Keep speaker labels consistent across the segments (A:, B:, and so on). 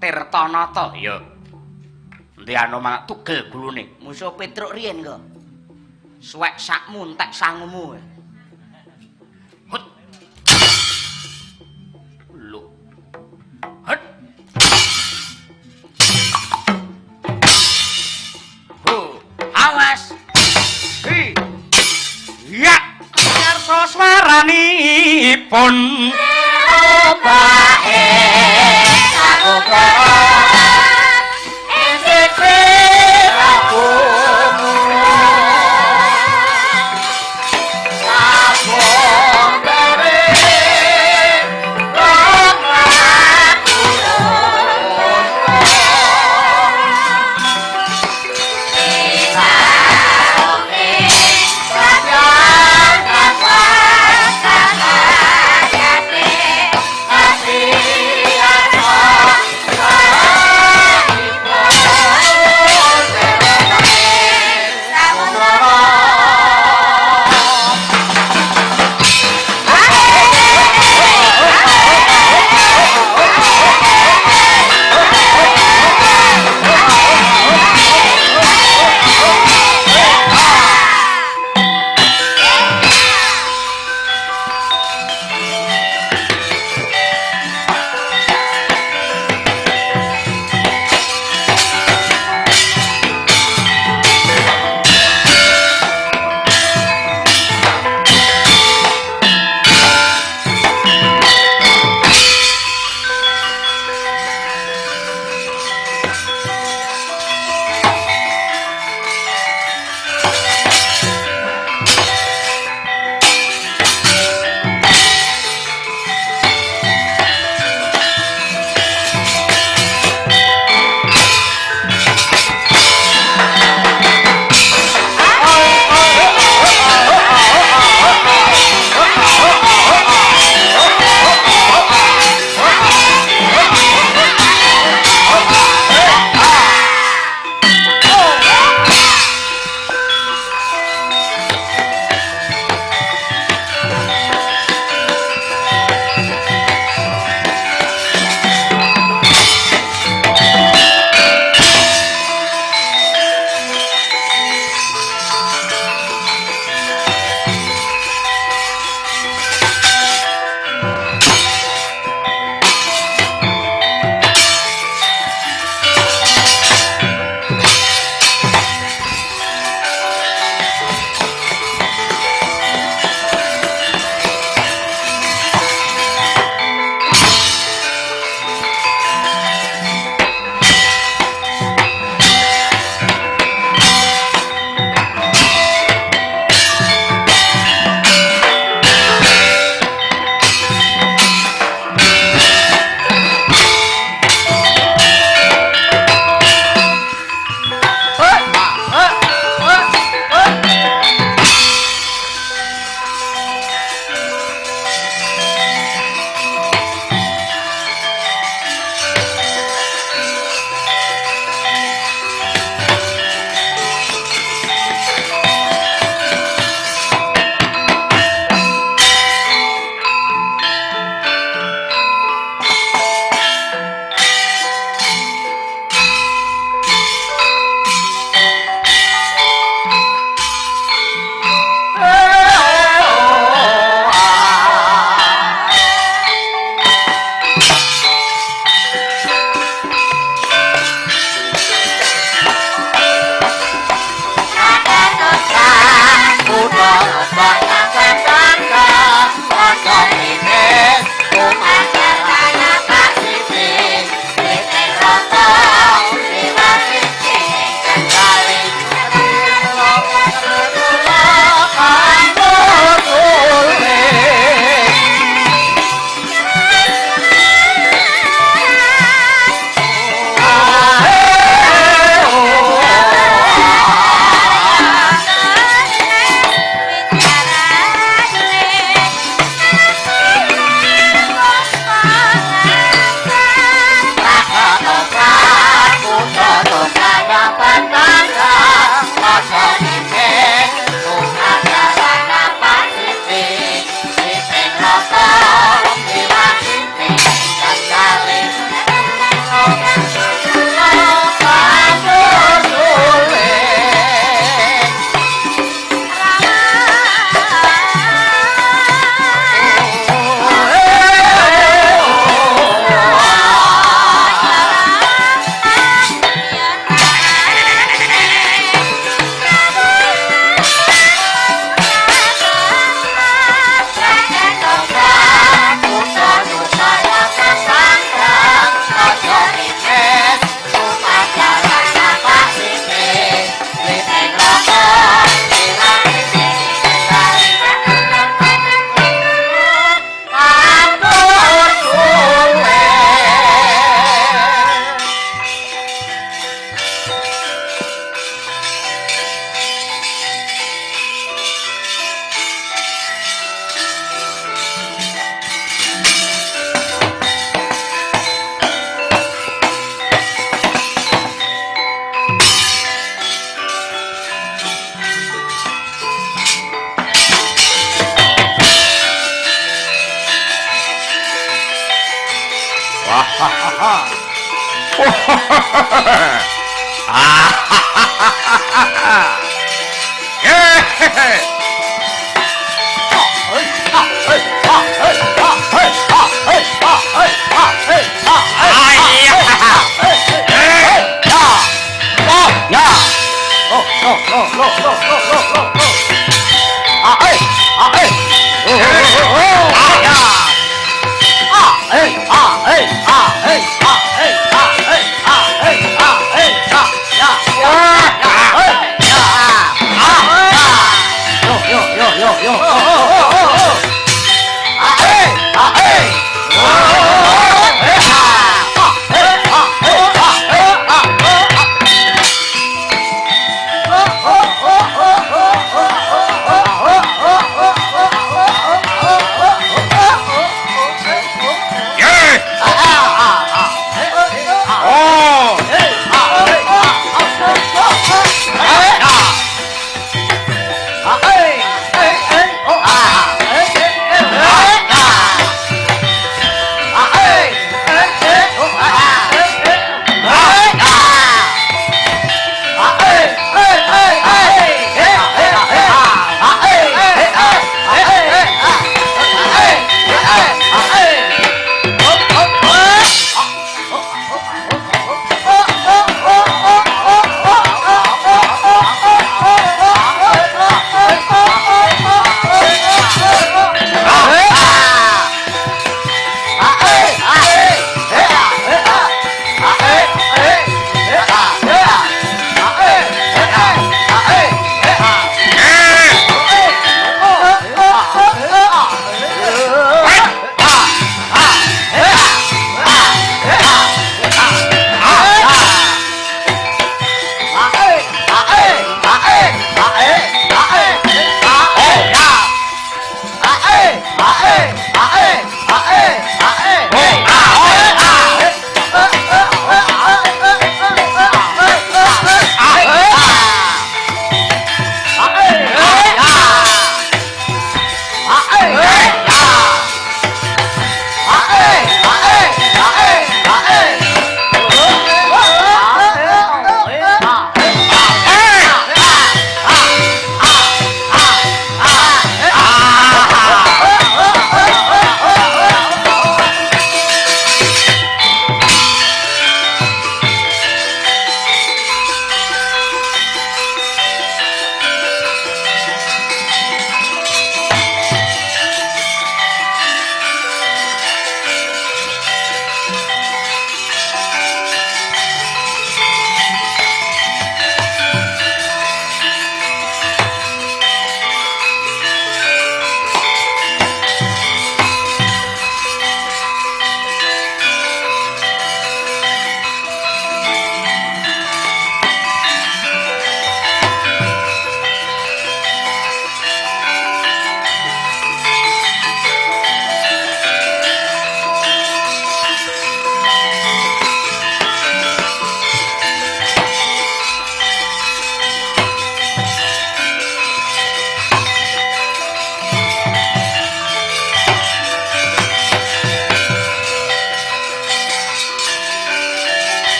A: Tirtanata ya. Endi ana mak tugel gulune. Musuh Petruk riyen kok. Suwek sakmu entek sangumu. Hut. Lho. Hut. Awas. Hi. Ya. Karso swaranipun. Obae.
B: Hãy subscribe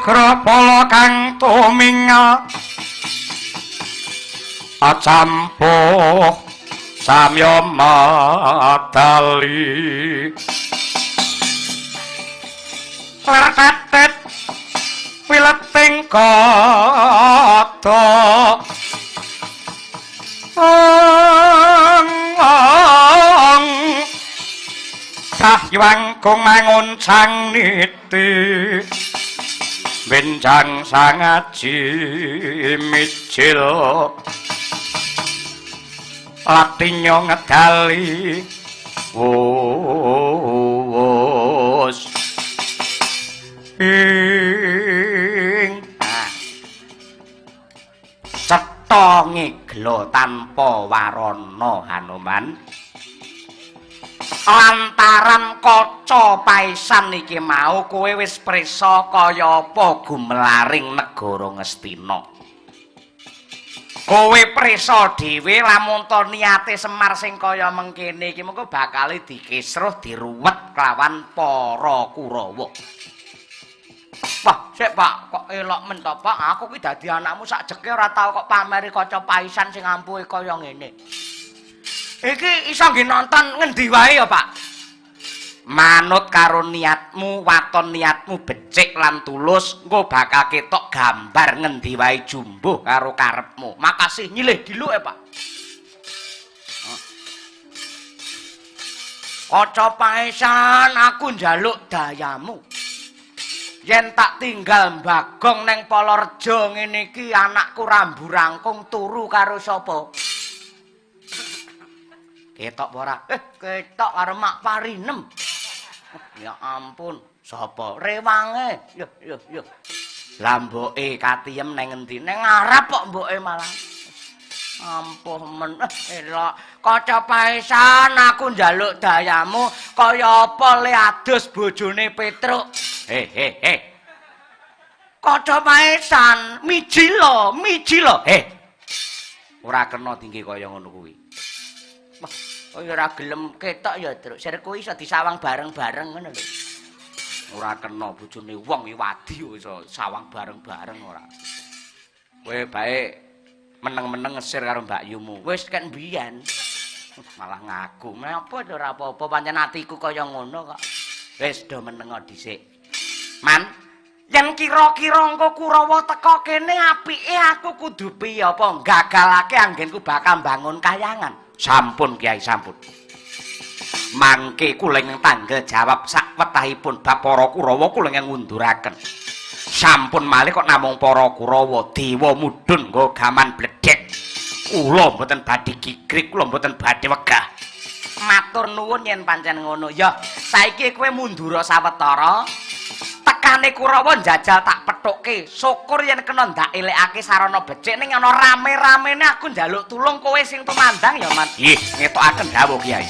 B: Krapala kang tuminga acampuh samya madali raket wileting kata kahyang kumangun sang niti benjang sangaji mijil latinyo ngedali wus ing cetha ngigla tanpa warana Hanuman lantaran kaca paisan iki mau kowe wis prisa kaya apa gumelaring negara Ngastina Kowe prisa dhewe lamun to niate Semar sing kaya mengkene iki mengko bakal dikisruh diruwet kelawan para Kurawa. Wah, sik Pak, kok elok men to Pak? Aku ki dadi anakmu sak jeke ora tau kok pameri kaca paisan sing ampuhe kaya ngene. Iki iso nggih nonton ngendi wae ya, Pak? Manut karo niatmu, waton niatmu becik lan tulus, engko bakal ketok gambar ngendi wae jumbuh karo karepmu. Makasih nyilih diluk ya, Pak. Kaca paisan aku njaluk dayamu. Yen tak tinggal mbagong neng Polorejo ngene iki anakku rambu rangkung turu karo sapa? Ketok ora? Ketok karo Mak Parinem. Ya ampun, sapa? Rewange. Yo. Lah mboke katiem neng endi? Neng ngarep kok mboke malah. Ampun men elok. Kaca paisan aku njaluk dayamu kaya apa le adus bojone Petruk. Kaca paisan, miji lo. Ora kena tinggi kaya ngono kuwi. Wah, kaya ora gelem ketok ya, Truk. Sirku iso disawang bareng-bareng ngono lho. Ora kena bojone wong iki wadi kok iso sawang bareng-bareng ora. Kowe bae meneng-meneng ngesir karo Mbak Yumu. Wis kan mbiyen. Malah ngaku. Apa ora apa-apa pancen atiku kaya ngono kok. Wis do meneng dhisik. Man, yen kira-kira engko Kurawa teka kene apike aku kudu piye apa gagalake anggenku bakal bangun kayangan. Sampun Kiai sampun. Mangke kula ing tanggal jawab sak wetahipun bab para Kurawa kula ing ngunduraken. Sampun malih kok namung para Kurawa dewa mudhun nggo gaman bledhek. Kula mboten badhe gigrik, kula mboten badhe wegah. Matur nuwun yen pancen ngono. Ya, saiki kowe mundura sawetara. Tekane Kurawa njajal tak pethukke. Syukur yen kena ndak elekake sarana becik ning ana rame-ramene aku njaluk tulung kowe sing tumandang ya, Man. Nggih, ngetokaken dawuh Kiai.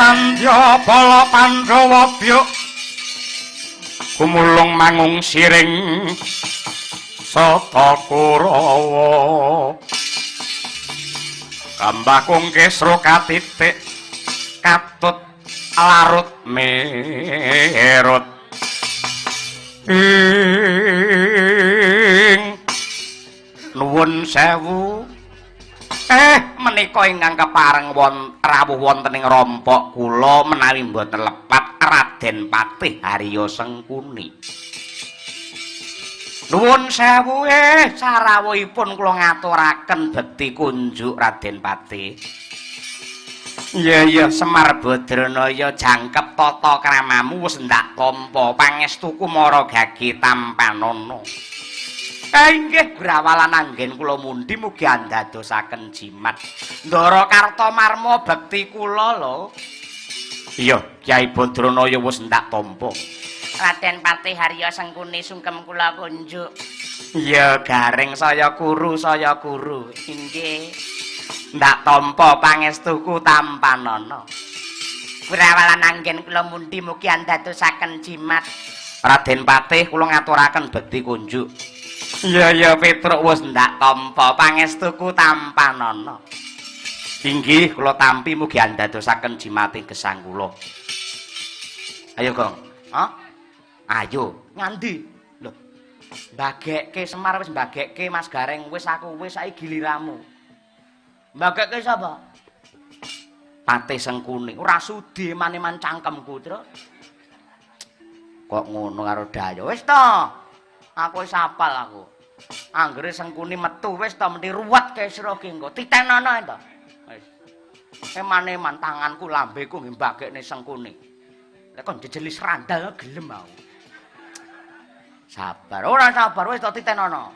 B: Sandya bala Pandhawa byuk kumulung mangung siring sata Kurawa kambakung kesro katitik katut larut merut ing nuwun sewu menika ingkang kepareng rawuh wonten ing rompok kula menawi mboten lepat Raden Patih Harya Sengkuni.
A: Nuwun sewu sarawuhipun kula ngaturaken bekti kunjuk Raden Patih. Iya Semar Badranaya jangkep tata kramamu wis ndak tampa pangestuku mara gage tampanana. Inggih brawalan anggen kula mundi mugi andadosaken jimat. Ndara Kartamarma bekti kula lho. Iya, Kyai Badranaya wis ndak tampa.
B: Raden Patih Harya Sengkuni sungkem kula kunjuk.
A: Iya, garing saya kuru.
B: Inggih.
A: Ndak tampa pangestuku tampanana.
B: Brawalan anggen kula mundi mugi andadosaken jimat.
A: Raden Patih kula ngaturaken bekti kunjuk. Iya Petruk wis ndak tampa pangestuku tampanana. Inggih kula tampi mugi andadosaken jimating gesang kula. Ayo, Gong. Hah? Ayo, ngandi? Lho. Mbagekke Semar wis mbagekke Mas Gareng wis aku wis saiki giliramu. Mbagekke sapa? Patih Sengkuni. Ora sudi maneman cangkemku, Tru. Kok ngono karo Dayo? Wis to. Aku wis apal aku. Anggere Sengkuni metu wis to mesti ruwet kesra ki engko. Titenana to. Wis. Maneman tanganku lambeku nggih mbagekne Sengkuni. Lek kon jejeli serandal gelem aku. Sabar, ora sabar wis to titenana.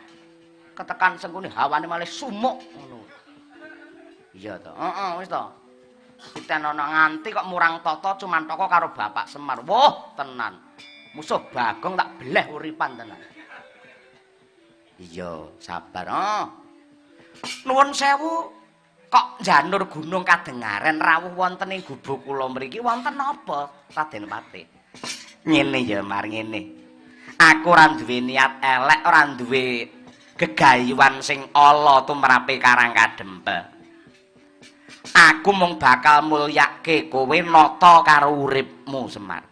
A: Ketekan Sengkuni hawane malih sumuk ngono. Iya to. Heeh, wis to. Titenana nganti kok murang tata cuman toko karo Bapak Semar. Woh, tenan. Musuh Bagong tak beleh uripan tenan. Iya, sabar. Nuwun sewu. Kok janur gunung kadengaren rawuh wonten ing gubuk kula mriki wonten apa, Raden Patih? Ngene ya, Mar ngene. Aku ora duwe niat elek, ora duwe gegayuhan sing ala tumrape Karang Kadempel. Aku mung bakal mulyake kowe nata karo uripmu, Semar.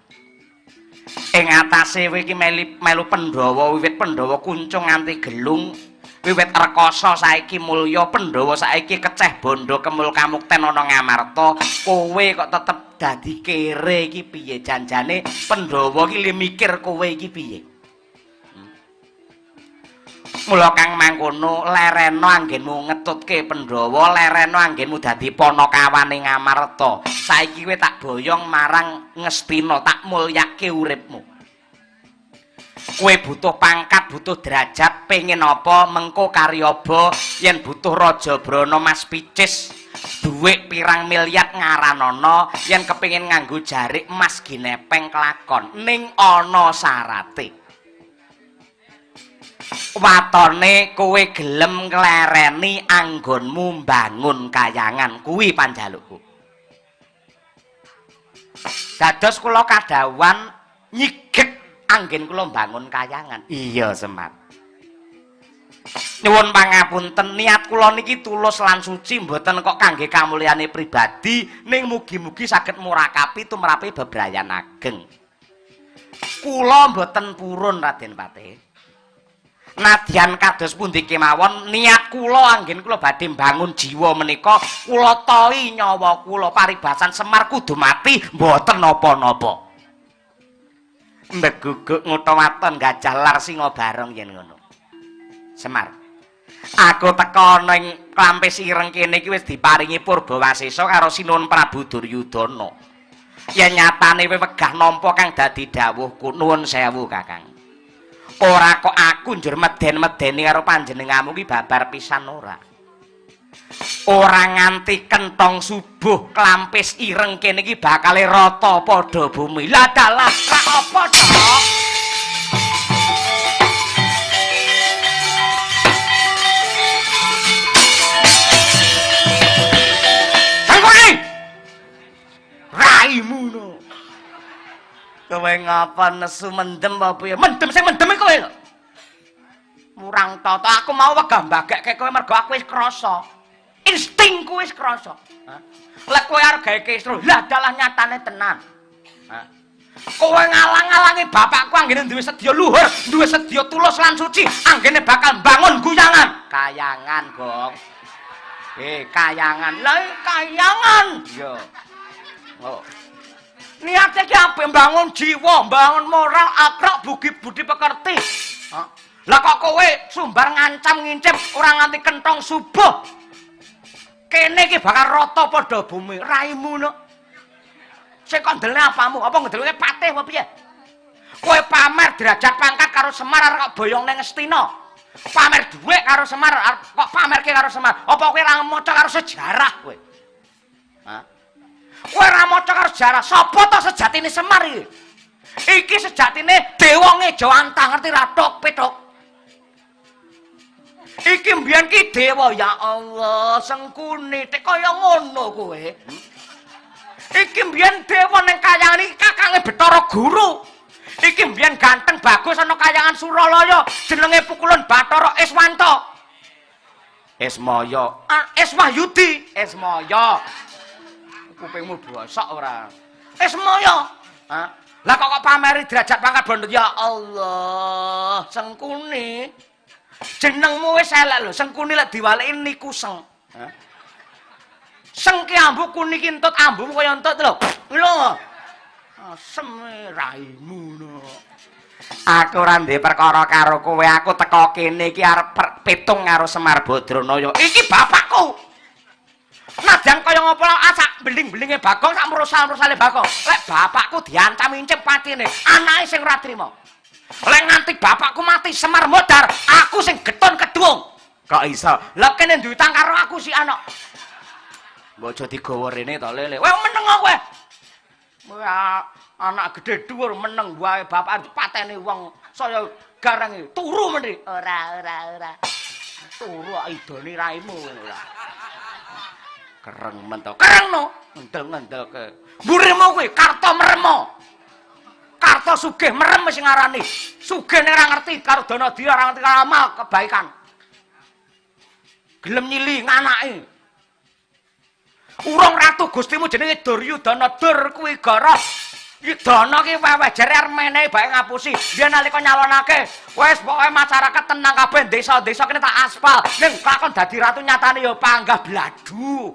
A: Ing atase kowe iki melu Pandhawa wiwit Pandhawa kuncung nganti gelung, wiwit rekoso saiki mulya Pandhawa saiki keceh bondo kemul kamukten ana Ngamarta, kowe kok tetep dadi kere iki piye janjane Pandhawa iki le mikir kowe iki piye? Mula kang mangkono lereno anggenmu ngetutke Pandhawa, lereno anggenmu dadi panakawane Ngamarta. Saiki kowe tak boyong marang Ngastina, tak mulyake uripmu. Kowe butuh pangkat, butuh derajat, pengen apa mengko karyaba yen butuh Raja Brana Mas Picis, dhuwit pirang miliar ngaranana, yen kepengin nganggo jarik emas ginepeng kelakon, ning ana syarate. Watone kowe gelem nglereni anggonmu mbangun kayangan, kuwi panjalukku. Dados kula kadhawan nyigek anggen kula mbangun kayangan. Iya, Semar. Nyuwun pangapunten, niat kula niki tulus lan suci, mboten kok kangge kamulyane pribadi, ning mugi-mugi saged murakapi tumrape bebrayan ageng. Kula mboten purun, Raden Patih. Nadyan kados pundi kemawon niat kula anggen kula badhe mbangun jiwa menika, kula tohi nyawa kula paribasan Semar kudu mati mboten napa-napa. Mbeguguk ngutawaton gajah lar singa bareng yen ngono. Semar, aku teka ning Klampis Ireng kene iki wis diparingi Purbawasesa karo Sinuwun Prabu Duryudana. Yen nyatane kowe wegah nampa kang dadi dawuhku, nuwun sewu Kakang. Ora kok aku njur meden-medeni karo panjenenganmu ki babar pisan ora. Ora nganti kentong subuh Klampis Ireng kene iki bakale rata padha bumi. Lah dalah ra apa to? Raimu no. Kowe ngapa nesu mendem apa ya? Mendem sing mendem kowe lho. Murang tata aku mau wegah mbagekke kowe mergo aku wis krasa. Instingku wis krasa. Lek kowe arep gawe kesro, lah dalah nyatane tenan. Kowe ngalang-alangi bapakku anggene duwe sedya luhur, duwe sedya tulus lan suci, anggene bakal mbangun guyangan. Kayangan, Gong. Kayangan. Lah kayangan. Yo. Oh. Niate ki ape mbangun jiwa, mbangun moral, akhlak, budi pekerti.
B: Lah kok kowe sumbar ngancam ngincip ora nganti kentong subuh. Kene iki bakal rata padha bumi. Raimu no. Sing kok ndelne apamu? Apa ngedelke patih apa piye? Kowe pamer derajat pangkat karo Semar arep kok boyong ning Ngastina. Pamer dhuwit karo Semar kok pamerke karo Semar. Apa kowe ora maca karo sejarah kowe? Hah? Kowe ora maca karo sejarah. Sapa to sejatine Semar iki? Iki sejatine Dewa Ngejawantah, ngerti ra tok petok. Iki mbiyen ki dewa, ya Allah, Sengkuni tek kaya ngono kowe. Iki mbiyen dewa ning kayangan iki kakange Bathara Guru. Iki mbiyen ganteng bagus ana kayangan Suralaya, jenenge Pukulan Bathara Iswanto. Ismaya, Iswahyudi, Ismaya. Kupingmu bosok ora. Ismaya. Hah? Lah kok pameri derajat pangkat bondo, ya Allah, Sengkuni. Jenengmu wis elek lho, Sengkuni lek diwaleki niku Seng. Hah? Seng ki ambu kuni ki entut ambumu kaya entut lho. Lho. Asem raimu no. Aku ora ndek perkara karo kowe, aku teko kene iki arep pitung karo Semar Badranaya. Iki bapakku. Nadyan kaya ngopo asak beling-belinge Bagong sak mrosal-mrosale Bagong. Lek bapakku diancam incip patine, anake sing ora trima. Lek nganti bapakku mati Semar modar, aku sing geton kedung. Kok iso? Lah kene duwitang karo aku si anak. Mbok aja digawa rene to lele. Kowe meneng kowe. Kowe anak gedhe dhuwur meneng wae bapak pateni wong saya garang iki. Turu mendhi. Ora. Turu idone raimu ora. Kereng men to. Kerengno. Ngendel-ngendelke. Mburimu kuwi Karta Merema. Karta sugih merem sing ngarani. Sugih nek ora ngerti karo Danadira, ora ngerti karo amal kebaikan. Gelem nyili nganake. Urung ratu gustimu jenenge Duryudana Dur kuwi gara Yudana ki wewejere arep menehi bae ngapusi. Dia nalika nyalonake, wis pokoke masyarakat tenang kabeh, desa-desa kene tak aspal. Ning lakon dadi ratu nyatane ya panggah bladu.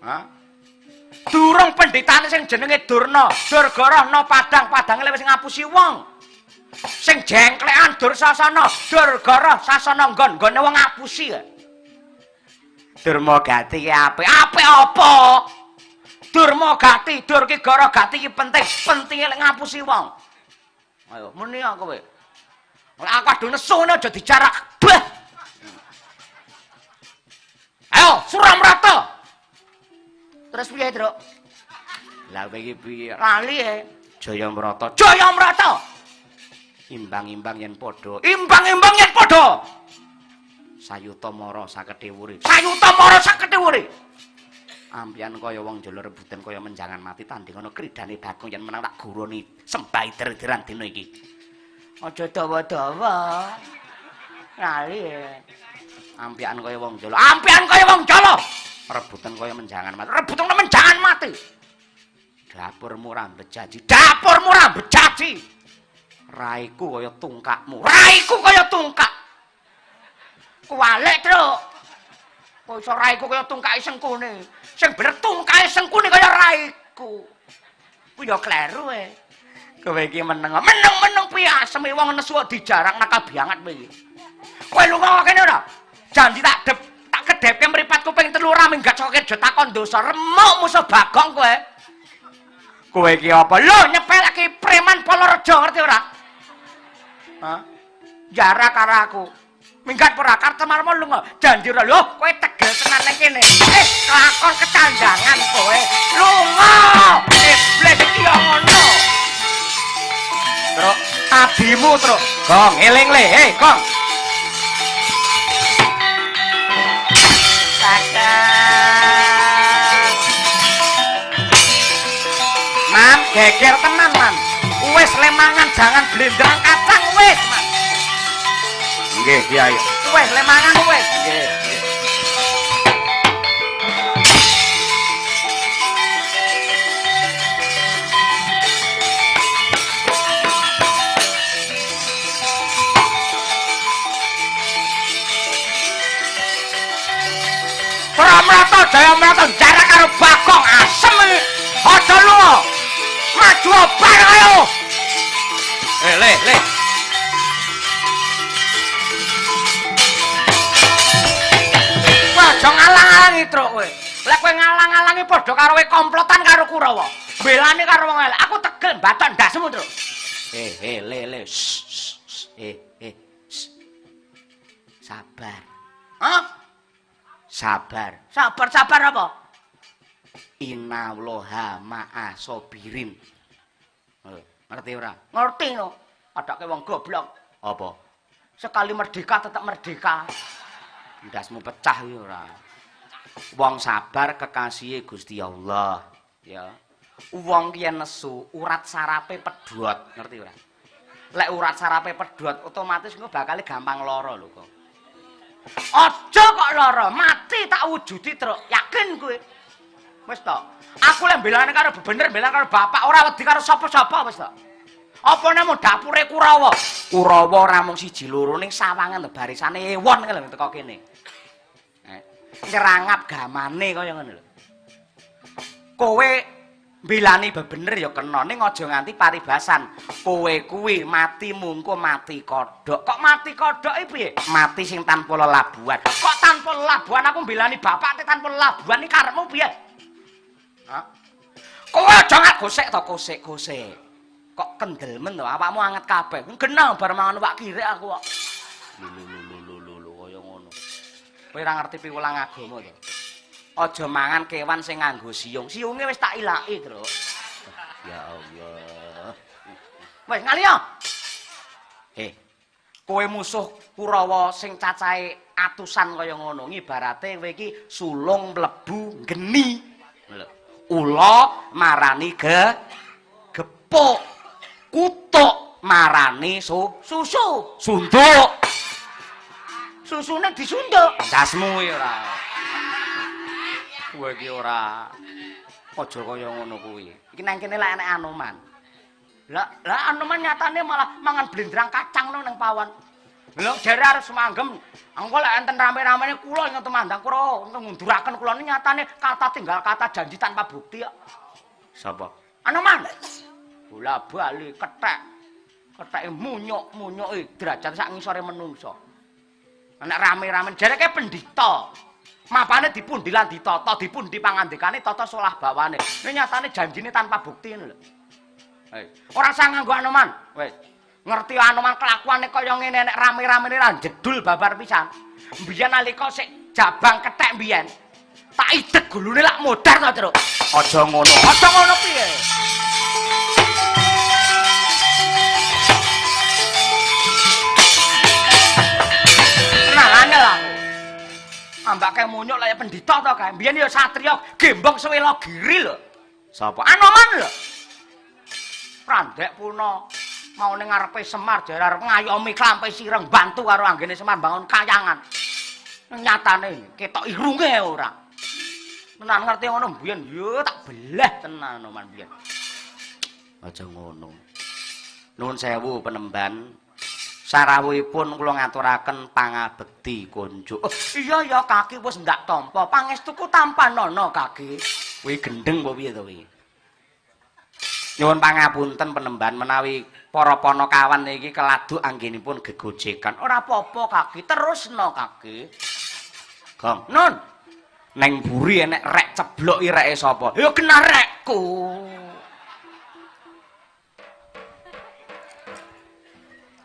B: Hah? Durung pendhetane sing jenenge Durna, Durgara no padang-padange wis ngapusi wong. Sing jengklekan Dursasana, Durgara Sasana nggon-nggone wong ngapusi. Durmagati ki apik. Apik apa? Durmagati, Dur ki gara gati ki penting. Pentinge lek ngapusi wong. Ayo, muni kowe. Lek aku adu nesu ngene aja dijarak. Bah. Ayo, Suramrata. Terus piye, Truk? Lah kowe iki piye? Lali e. Jayamrata. Jayamrata. Imbang-imbang yen padha. Imbang-imbang yen padha. Sayuta mara sakedhe wuri. Sayuta mara sakedhe wuri. Ampian kaya wong jala rebutan kaya menjangan mati tanding ana kridane Bagong yen menang tak guroni sembahi der-deran dina iki. Aja dawa-dawa. Lali. Ampian kaya wong jala. Ampian kaya wong jala. Rebutan kaya menjangan mati. Rebutan menjangan mati. Dapurmu ora bejaji. Dapurmu ora bejaji. Raiku kaya tungkakmu. Raiku kaya tungkak. Kuwalek, Truk. Kok iso raiku kaya tungkake Sengkuni. Sing bener tungkake Sengkuni kaya raiku. Ku ya kleru e. Kowe iki meneng. Meneng piye aseme wong nesu dijarang nakal biangat kowe iki. Kowe lunga kene ora? Janji tak kedhepke mripatku ping 3 ora minggat saka kerja takon dosa. Remuk musuh Bagong kowe. Kowe iki apa? Lho nyepelake preman Palareja ngerti ora? Hah? Jarak karo aku. Minggat ora Kartamarma lunga. Janji ora lho kowe tegel tenan ning kene. Lakon kecandangan kowe. Lunga. Iblis iki yo ngono. Truk, adimu, Truk. Gong, eling le. Gong. Man, geger tenan, Man. Wis lemangan jangan blendrang kacang wis, Man. Nggih, Kyai. Wis lemangan wis. Nggih. Suramrata Jayamrata jarak karo Bagong asem iki. Aja lunga. Maju bareng ayo. Le. ngalang-alangi truk kowe. Lek kowe ngalang-alangi padha karo kowe komplotan karo Kurawa. Belane karo wong elek. Aku tegel batok ndasmu truk. Le. Sabar. Hah? Sabar apa? Innallaha ma'asobirin. Ngerti ora? Ngerti no. Adake wong goblok. Apa? Sekali merdeka tetap merdeka. Ndasmu pecah iki ora. Wong sabar kekasihe Gusti Allah, ya. Wong ki nesu urat sarape pedhot, ngerti ora? Lek urat sarape pedhot otomatis engko bakal gampang lara lho kok. Aja kok lara, mati tak wujudi truk. Yakin kowe? Wis to. Aku lek belane karo bener belan karo bapak ora wedi karo sapa-sapa wis to. Apa nemu dapure Kurawa? Kurawa ora mung siji loro ning sawangan barisane ewon lho teko kene. Nyerangap gamane kaya ngono lho. Kowe mbelani bebener ya kena ning aja nganti paribasan. Kowe kuwi mati mungko mati kodhok. Kok mati kodhoke piye? Mati sing tanpa lelabuhan. Kok tanpa lelabuhan aku mbelani bapak tanpa lelabuhan iki karepmu piye? Hah? Kowe aja ngagosek to gosek-gosek. Kok kendelmen to awakmu anget kabeh. Genah bar mangan wak kirek aku kok. Lho kaya ngono. Kowe ora ngerti piwulang agama to. Aja mangan kewan sing nganggo siung. Siunge wis tak ilaki, Tru. Ya Allah. Wes ngaliyo. Kowe musuh Kurawa sing cacahe atusan kaya ngono. Ibarate kowe iki sulung mlebu geni. Lho. Ula marani gepuk. Kutuk marani susu. Sunduk. Susune disunduk. Dasmu ya ora. Kowe iki ora aja kaya ngono kuwi. Iki nang kene lek enek Anoman. Lah Anoman nyatane malah mangan blendrang kacang nang pawon. Lho jare arep semanggem. Engko lek enten rame-ramene kula ing temandang kula ngunduraken kula nyatane kata tinggal kata janji tanpa bukti kok. Sapa? Anoman. Bola bali kethek. Ketheke munyuk-munyuke derajat sak ngisore menungso. Nek rame-rame jareke pendhita. Mapane dipundi lan ditata, dipundi pangandikane tata solah bawane. Ini nyatane janjine tanpa bukti ngono lho. Ora usah nganggo Anoman. Wis. Ngerti Anoman kelakuane kaya ngene nek rame-ramene ra jedul babar pisan. Mbiyen nalika sik jabang kethek mbiyen. Tak idek gulune lak modar to, Truk. Aja ngono. Aja ngono piye? Tenangane lah. Ambake munyuk laya pendhita to kae. Mbiyen ya satriya gembong sewela giri lho. Sapa? Anoman lho. Randek puna mau ning ngarepe Semar jare arep ngayomi klampe sireng bantu karo anggene Semar bangun kayangan. Nyatane ketok irunge ora. Tenan ngerti ngono mbiyen yo tak belah tenan Anoman mbiyen. Aja ngono. Nuwun sewu penemban. Sarawuhipun kula ngaturaken pangabekti konjuk. Oh, iya ya kaki wis ndak tampa. Pangestuku tampanana kaki. Kuwi gendeng apa piye to kuwi? Nyuwun pangapunten penemban menawi para panakawan niki keladuk anggenipun gegojekan. Ora apa-apa kaki, terusno kaki. Gong, Nun. Neng buri enek rek ceblok iki reke sapa? Ya genah rekku.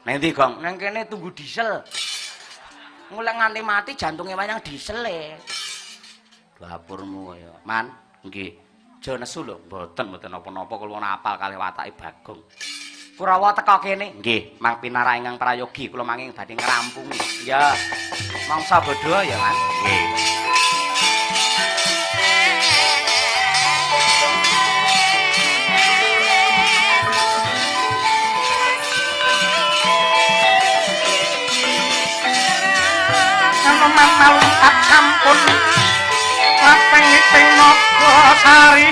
B: Nanti Gong, nang kene tunggu diesel. Mulai nganti mati jantungnya wayang diesel e. Dapurmu kaya. Man, nggih. Aja nesu lho, mboten napa-napa kula apal kalih watake Bagong. Kurawa teka kene. Nggih, Mang Pinara ingkang prayogi kula manging badhe ngrampungi. Ya. Mangsa bodho ya, Man. Nggih. Malungkat sampun rapeng naga sari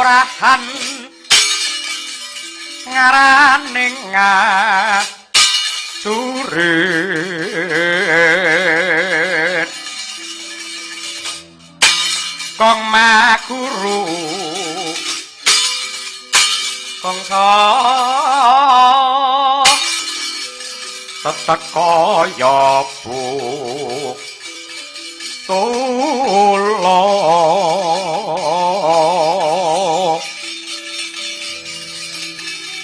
A: lurahan ngaraning Surit kong maguru kongso teteka ya buk tulo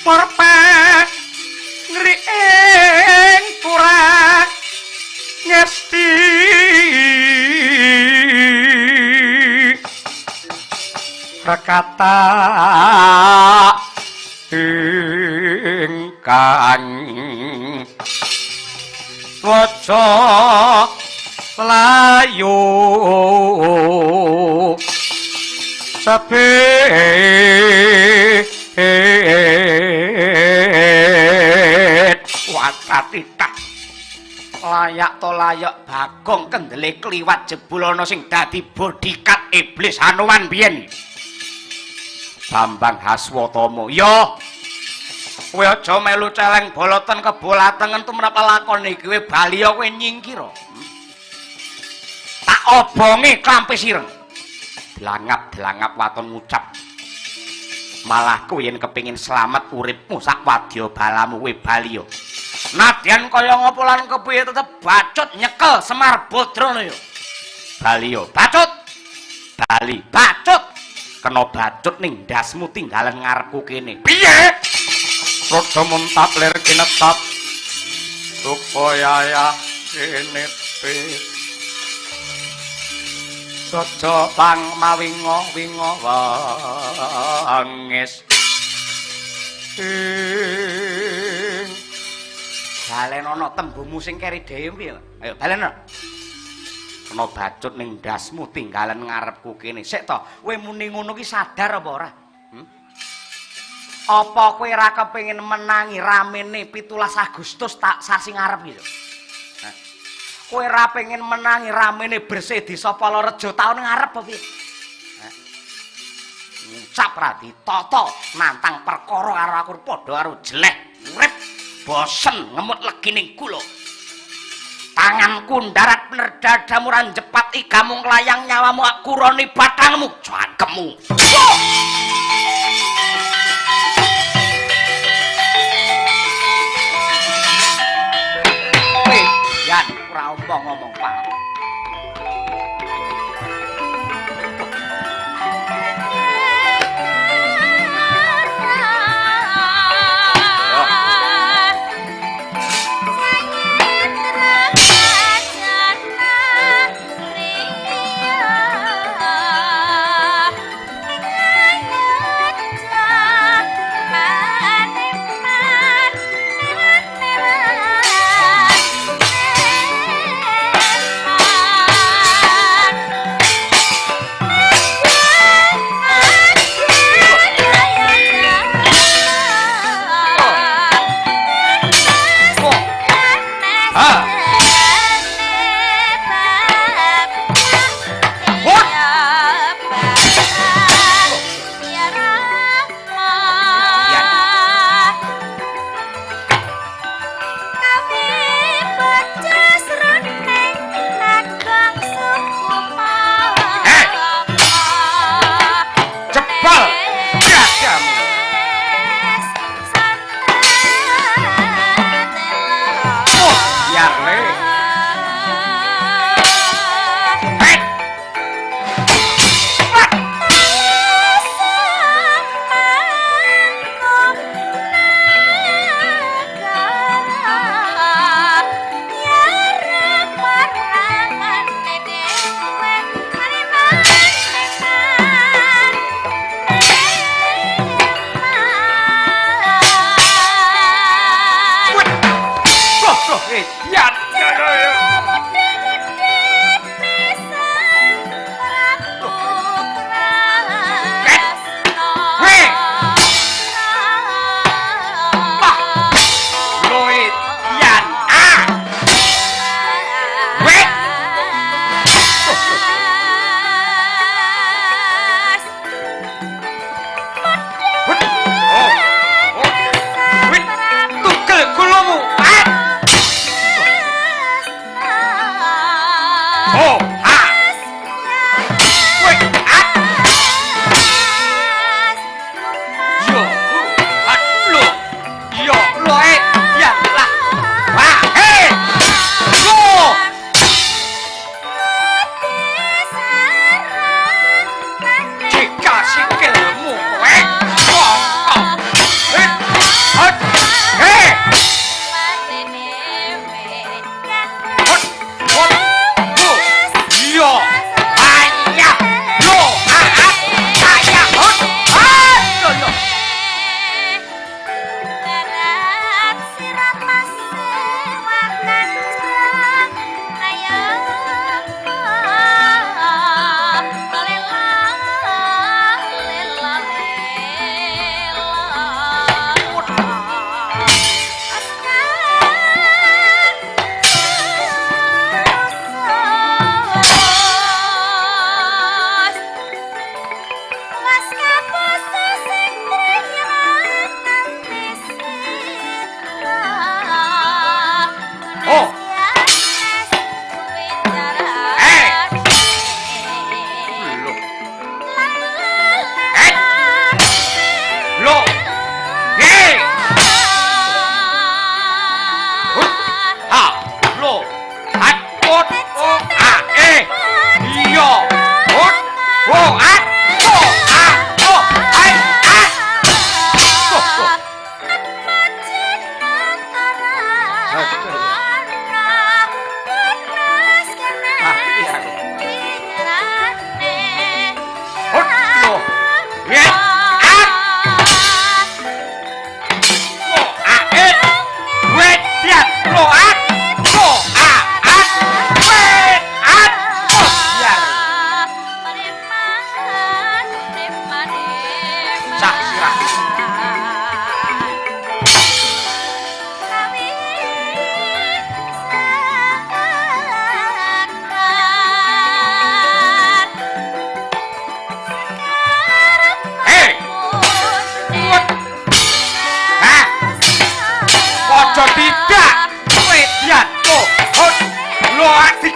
A: perpek ngriing kurang ngesti rekata ingkang waca layu sabet wakatita layak to layak Bagong kendele kliwat jebul ana sing dadi bodyguard iblis Hanuman biyen Bambang Haswatama ya kowe aja melu celeng boloten kebolatengen tumrap lakon iki kowe bali kowe nyingkira tak obonge klampe sireng delangap waton ngucap malah kowe yen kepengin slamet uripmu sak wadya balamu kowe bali yo nadyan kaya ngapa lan kepiye tetep bacut nyekel Semar Badrana yo bali yo bacut bali bacut kena bacut ning ndasmu tinggalan ngarepku kene piye Rodo muntap lir kinetap supaya ya kene Sojo pang mawingo wingo wangis balen ana tembumu sing keri dhewe piye ayo balen kena bacut ning ndasmu tinggalan ngarepku kene sik to kowe muni ngono ki sadar apa ora apa kowe ora kepengin menangi ramene 17 Agustus tak sasi ngarep gitu kowe ora pengen menangi ramene bersih desa Palareja taun ngarep apa piye ngucap ra ditata nantang perkara karo aku padha karo jelek urip bosen ngemut legining kula tanganku ndarat bener dadamu ra jepat igamu nglayang nyawamu akuroni batangmu jangkemmu Yan ora ngomong Pak Oh, ah. Wait, ah. Yo, lo. Yo, lo ya lah. Wah, hey. Lo. Jika sikilmu kowe kongkong. Hey. Yo, ayah, lo, ayah, yo, yo.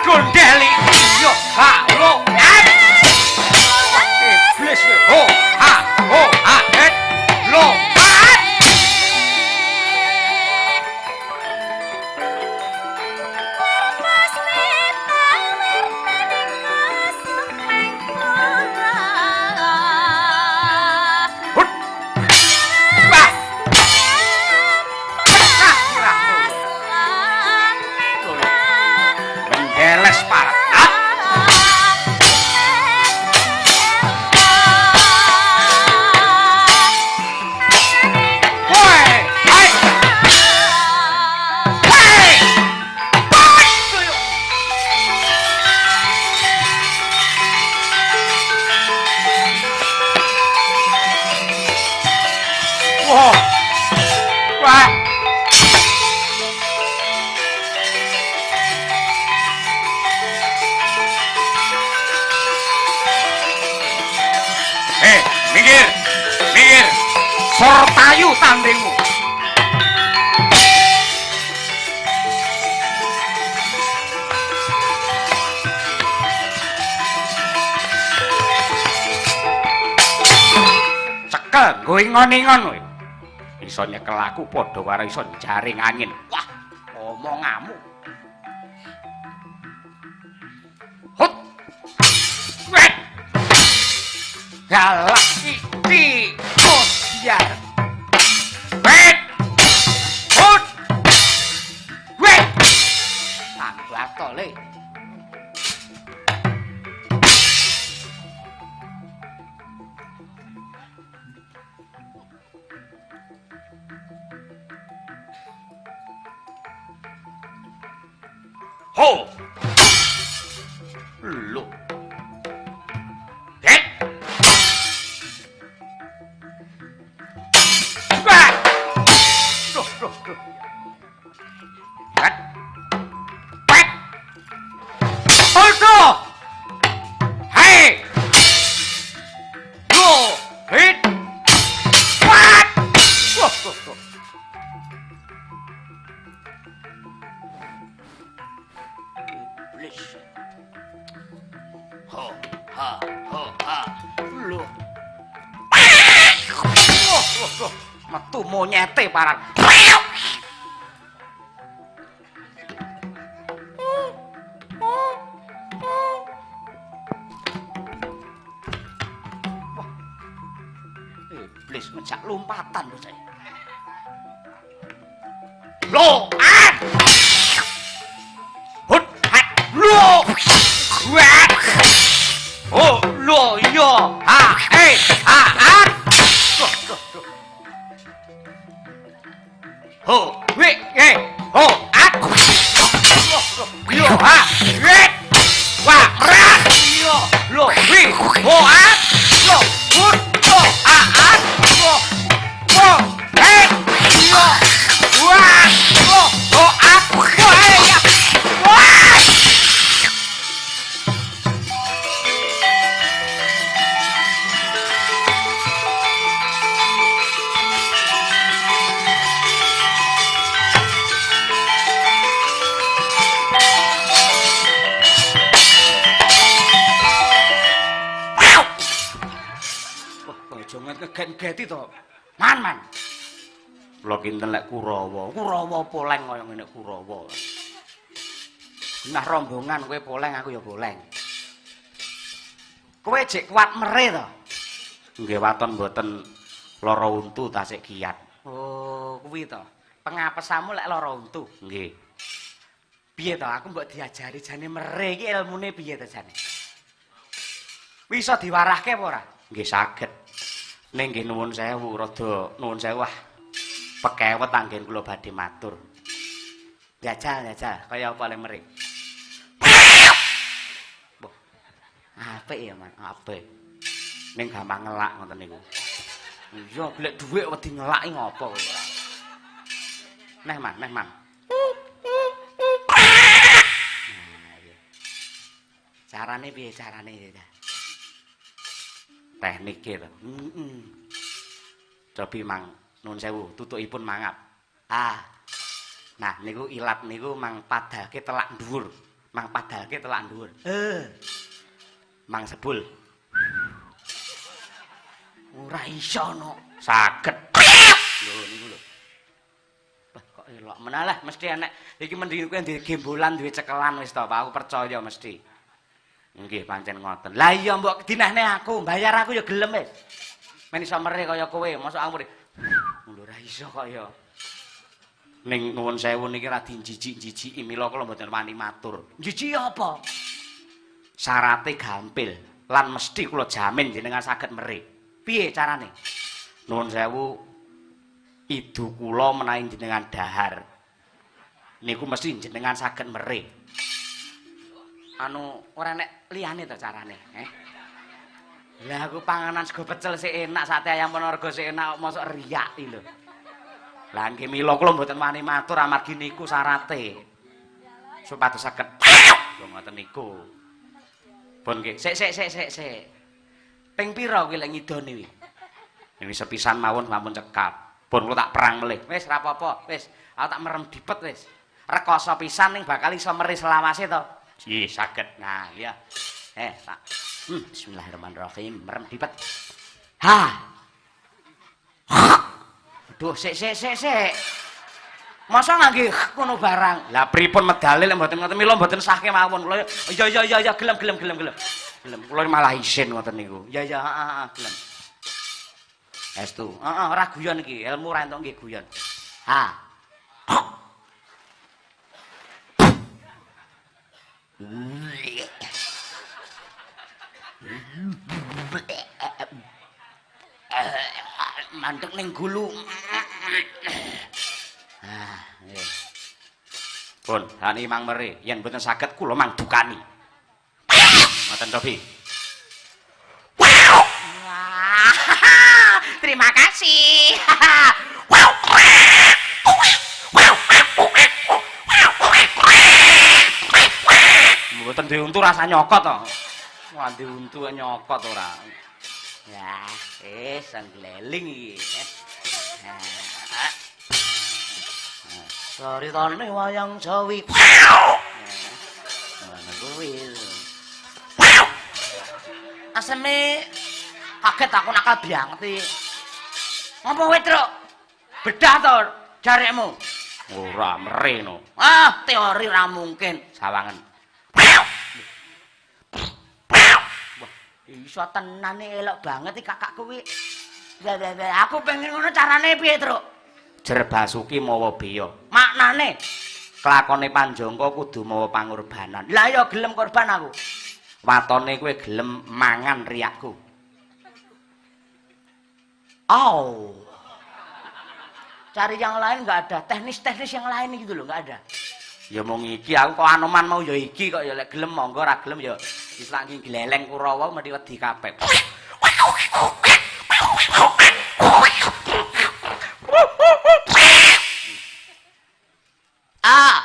A: Gondeli yo ha lo iblis ho ha lo minggir, sortayu tandingmu. Cekel, gue ingon-ingon kowe. Iso nyekel aku padha karo iso jaring angin. Wah, omonganmu. Hut. Wet. Galak iki kosiar. Wet. Hut. Wet. Tambah tole. Ho! Look. Get! Back! Go. Get! Back! Also! Hey! Go! Hit! Back! Go. Iblis.
B: Lho. Metu monyete paran. Iblis ngejak lompatan lho saya. Lo, hut, hat, lo, kuat. Oh, lo, yo, ha, at. Ho, wi, ho, at. Yo, ha, wit. Wa, rat. Yo, lo, wi, ho, at. Lo, hut, lo, at. Lo, ho, het. Yo, wa, lo, ho, at. Yo, ya. Wa. Jangan kegen-geti to. Man. Kula kinten lek Kurawa. Kurawa poleng kaya ngene Kurawa. Nah rombongan kowe poleng aku ya poleng. Kowe jek kuat mere to. Nggih waton mboten lara untu tasik kiat. Oh, kuwi to. Pengapesamu lek lara untu. Nggih. Piye to aku mbok diajari jane mere iki ilmune piye to jane? Bisa diwarahke apa ora? Nggih saged. Ning nggih nuwun sewu, rada nuwun sewu pekewet anggen kula badhe matur. Jajal kaya apa le mering. Boh. Apik ya, Man, apik. Ning gampang ngelak ngoten niku. Iya, golek dhuwit wedi ngelaki ngopo kowe. Neh, Man. Carane piye carane ya? Teknike to. Cobi Mang nuwun sewu, tutukipun mangap. Nah niku ilat niku mang padake telak dhuwur. Mang padake telak dhuwur. Mang sebul. Ora iso no. Saged. Lho niku lho. Kok elok menalah mesti enek iki mendhi kuwi duwe gembolan duwe cekelan wis to, Pak. Aku percaya mesti. Nggih pancen ngoten. Lah iya mbok dinehne aku, bayar aku ya gelem wis. Men iso mere kaya kowe, mosok aku mrene. Lho ora iso kok ya. Ning nuwun sewu niki ra dijijik-jijiki mila kula mboten wani matur. Jijik apa? Syarate gampil lan mesti kula jamin jenengan saged mere. Piye carane? Nuwun sewu idu kula menawi jenengan dahar. Niku mesti jenengan saged mere. Anu ora nek liyane to carane, Lah aku panganan sego pecel sik enak, sate ayam Ponorogo sik enak, mosok riyak iki lho. Lah nggih mila kula mboten wani matur amargi niku syarate. Supados saged. Lho ngoten niku. Pun nggih, sik. Ping pira kuwi lek ngidone kuwi? Ini sepisan mawon sampun cekap. Pun kula tak perang melih. Wis ra apa-apa, wis. Aku tak merem dipet wis. Rekoso pisan ning bakal iso meri selawase to. Nggih, saged. Nah, ya. Tak. Bismillahirrahmanirrahim. Merem dipet. Duh, sik. Masa ngangge ngono barang. Lah pripun medale lek mboten ngoten mila mboten sahke mawon. Kula ya gelem. Gelem. Kula malah isin ngoten niku. Ya, gelem. Estu. Ora guyon iki, ilmu ra entuk nggih guyon. Mandek ning gulu. Nggih. Pun, hani Mang Mere, yen mboten saged kula mang dukani. Ngoten to, Bi. Terima kasih. Mboten diuntu rasa nyokot to. Wah, diuntu nyokot ora. Ya, sangleling iki. Saritane wayang Jawi. Ngono kuwi. Aseme kaget aku nakal biangti. Ngapa kowe, Truk? Bedah to jarekmu?
A: Ora mereno.
B: Ah, teori ra mungkin.
A: Sawangen.
B: Iso tenane elok banget iki kakak kuwi. Aku pengen ngono carane piye, Truk?
A: Jer Basuki mawa beya.
B: Maknane
A: Kelakone Panjangka kudu mawa pangorbanan.
B: lah ya gelem korban aku.
A: Watone kowe gelem mangan riyakku.
B: Oh. Cari yang lain nggak ada, teknis-teknis yang lain gitu loh nggak ada.
A: Ya mung iki aku kok Anoman mau ya iki kok ya lek gelem monggo ora gelem ya wis lak iki gleleng Kurawa mesti wedi kabeh.
B: Ah.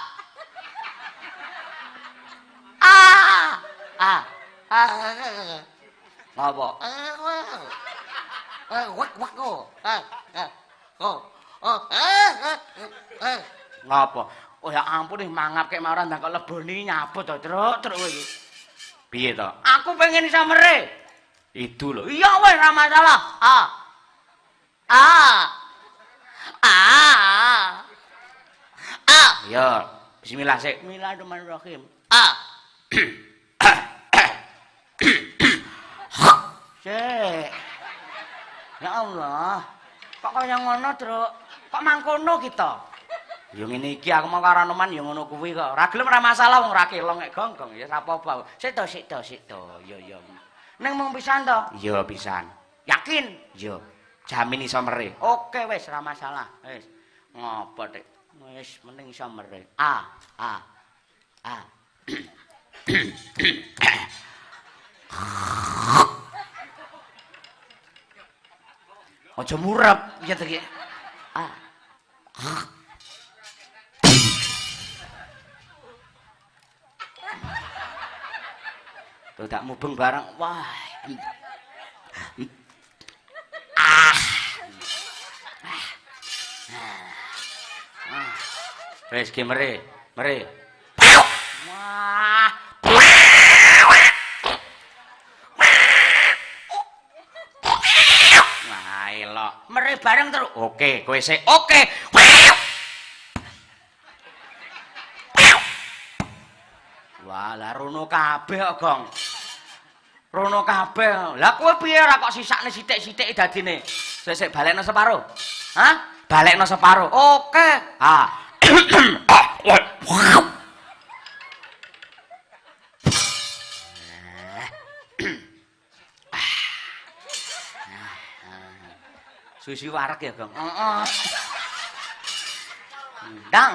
B: Ah. Ah.
A: Ngapa? Ngapa?
B: Oh ya ampun nih mangap kayak marah ndang kok leboni nyabut to, Truk kowe iki.
A: Piye to?
B: Aku pengen samere.
A: Itu lho.
B: Iya wes ra masalah. Ah. Ah. Ah. Ah.
A: Ya, bismillah sik.
B: Bismillahirrahmanirrahim. Ah. Cek. Ya Allah. Kok kaya ngono, Truk? Kok mangkono kita?
A: Ya ngene iki aku mau karo Anoman ya ngono kuwi kok. Ora gelem ora masalah wong ora kelong nek gonggong ya ora apa-apa.
B: Sik to. Ya ya. Ning mung pisan to?
A: Ya pisan.
B: Yakin?
A: Ya. Jamin iso mere.
B: Oke wis ora masalah. Wis. Ngopo, Dik? Wis mending iso mere. Ah.
A: Aja murep ya to ki.
B: Ah.
A: Tuh tak mubeng bareng.
B: Wah.
A: Wis ki mere.
B: Wah.
A: Nah, elok.
B: Mere bareng terus.
A: Oke, kowe sik. Oke.
B: Wah, lah rono kabeh kok, Gong. Rono kabeh. Lah kowe piye ora kok sisakne sithik-sithik dadine?
A: Sik balekno separo.
B: Hah?
A: Balekno separo.
B: Oke.
A: Ah.
B: Susi wareg ya, Gong. Heeh. Ndang.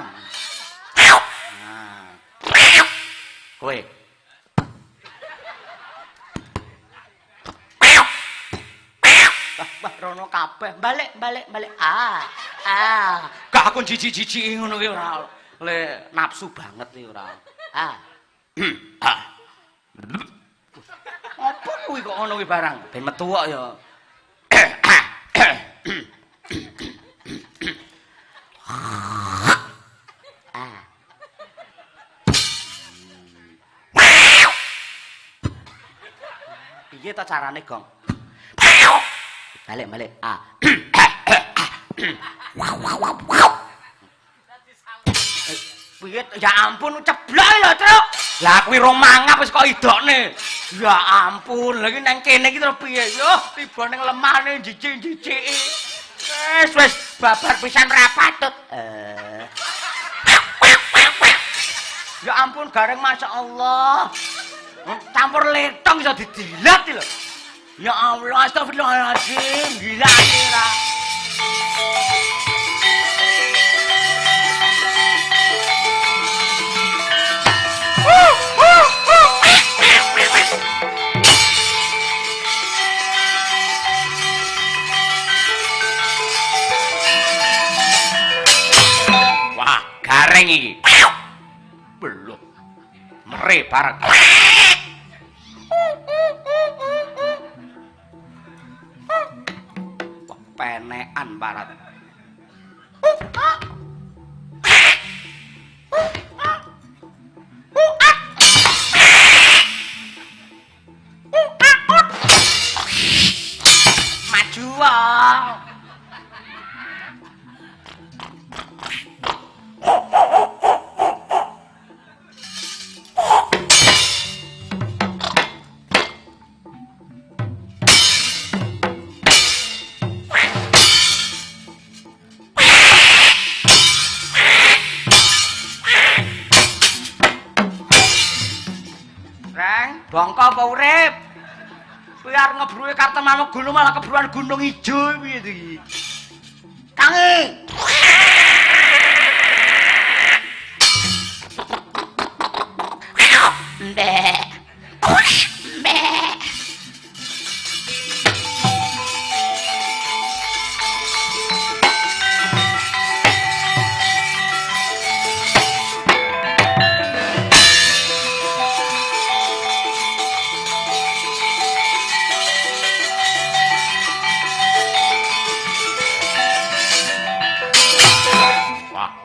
A: Nah. Kowe.
B: Wah, rono kabeh. Balik. Ah.
A: Gak aku jijik-jijiki ngono ki ora. Le nafsu banget iki ora.
B: Ah. Apa kuwi kok ngono kuwi barang?
A: Ben metu kok ya.
B: Ah. Piye ta carane, Gong? Balik. Ah. Piye ya ampun ceblok lho, Truk.
A: Lah kuwi rong mangap wis kok idokne.
B: Ya ampun, lagi nang kene iki terus piye? Yo, tiba ning lemahne jijik-jijiki. Wis babar pisan ra patut. Ya ampun, gareng masyaallah. Campur letong iso didilat lho. Ya Allah, astagfirullahaladzim, gila kira.
A: Wah, gareng iki. Belum. Mere bareng. Wah, penekan barat.
B: Reng, bongko apa urip? Kuwi arep ngebruke Kartemamu gunung malah keburuan gunung ijo piye to iki? Tangi. Mbek. Mbek.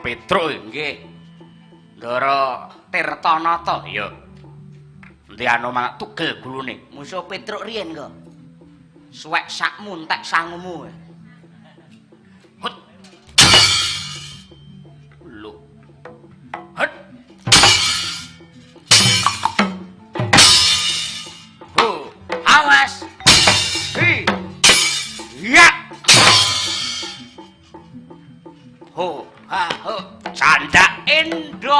A: Petruk nggih. Ndara Tirtanata ya. Endi anu mang tugel gulune.
B: Musuh Petruk riyen kok. Suwek sakmu entek sangumu.
A: Hut. Lho. Hut. Ho, awas. Hi. Ya. Ho, ha, ho. Canda Indo.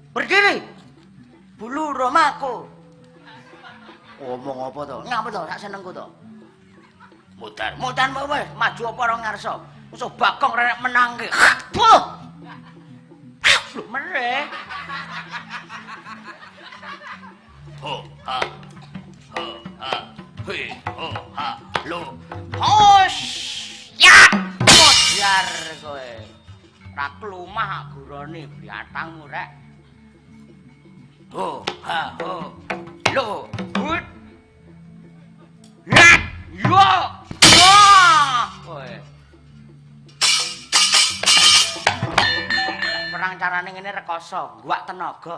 B: Berdiri. Bulu romaku. Ngomong apa to? Ngapa to? Sak senengku to.
A: Mudan.
B: Mudan wis maju apa ora ngarsa. Musuh Bagong renek menangke. Buh. Lho meneh.
A: Ho, ha. Ho, ha. Hi, ho, ha. Lo.
B: Hos. Ya. Modar kowe. Ra klumah gurane bliatangmu rek.
A: Ho, ha, ho.
B: Lo. Hut. Rat. Yo. Wah. Kowe. Perang carane ngene rekoso, guak tenaga.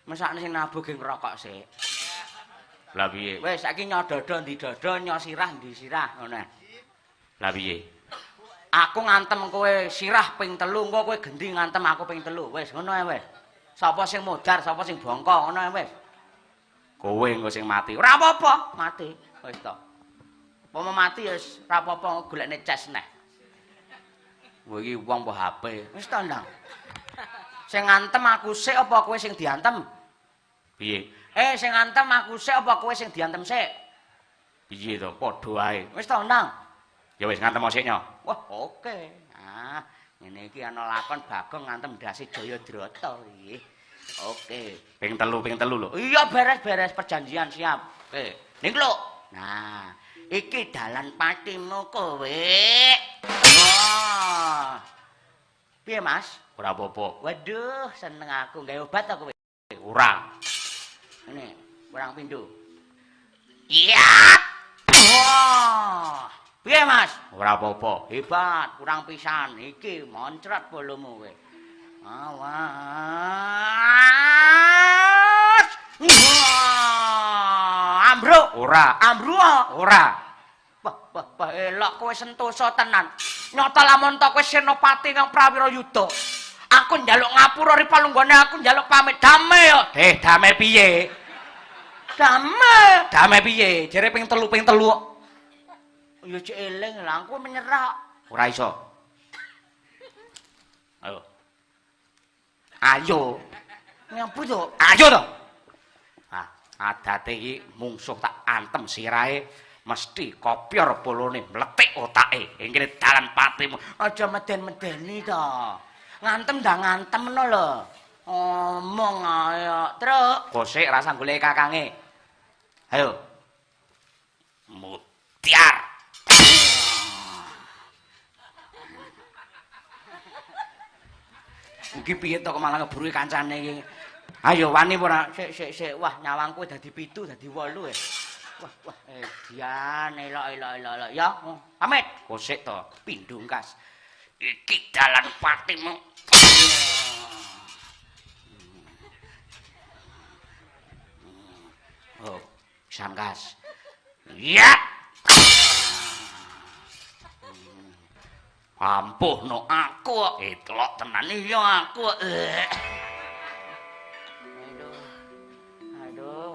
B: Mesakne sing nabuh ge ngrokok sik.
A: Lah piye?
B: Wis saiki nyododo ndi dodo, nyosirah ndi sirah ngono.
A: Lah piye?
B: Aku ngantem kowe sirah ping 3, engko kowe gendi ngantem aku ping 3. Wis ngono ae wis. Sapa sing modar, sapa sing bongko, ngono ae wis.
A: Kowe engko sing mati.
B: Ora apa-apa, mati. Wis to. Apa mati wis ora apa-apa golekne ces neh.
A: Kowe iki wong apa HP?
B: Wis to, Ndang. Sing ngantem aku sik apa kowe sing diantem?
A: Piye?
B: Sing ngantem aku sik apa kowe sing diantem sik?
A: Piye to? Padha ae.
B: Wis to, Ndang.
A: Ya wis ngantem sik nyo.
B: Wah, oke. Ah, ngene iki ana lakon Bagong ngantem Dasi Jayadrata iki. Oke.
A: Ping telu lho.
B: Iya beres-beres perjanjian siap. Oke. Ning lho. Nah, iki dalan patimu kowe. Wah. Piye, Mas?
A: Ora apa-apa.
B: Waduh, seneng aku gawe obat to kowe.
A: Ora.
B: Ini, kurang pindho. Iya. Wah. Piye, Mas?
A: Ora apa-apa.
B: Hebat, kurang pisan. Iki moncret bolomu kowe. Awas. Wah, ambruk.
A: Ora.
B: Ambruk.
A: Ora.
B: Wah, elok kowe sentosa tenan. Nyata lamun to kowe senopati kang prawira yuda. Aku njaluk ngapura ri palunggone aku njaluk pamit damai yo.
A: Damai piye?
B: Damai.
A: Damai piye? Jere ping telu.
B: Ya cek eling lah, aku menyerah.
A: Ora iso. Ayo. Ayo.
B: Ngapa to?
A: Ayo to. Ah, adate iki mungsuh tak antem sirahe mesti kopyor polone mletik otake. Engkene dalan patimu.
B: Aja meden-medeni to. Ngantem ndang ngantemno lho. Omong ayo, Truk.
A: Gosek rasa golek kakange. Ayo. Mutiar.
B: Iki piye to kok malah ngeburu kancane iki.
A: Ayo wani ora?
B: Sik. Wah, nyawangku dadi 7, dadi 8 ya. Wah, Dian, elok. Ya, pamit.
A: Kosik to,
B: Pindung kas. Iki dalan patimu.
A: Oh, Sangkas.
B: Ya.
A: Ampuhno aku.
B: Telok tenan iya aku. Aduh.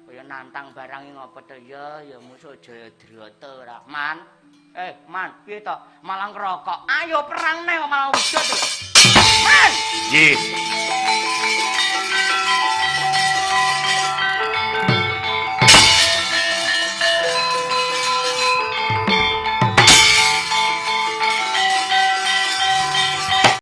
B: Kaya nantang barang iki ngopo to ya musuh Jayadrata ora. Man. Man, piye to? Malang ngerokok. Ayo perang neh malah wujud. Man.
A: Nggih.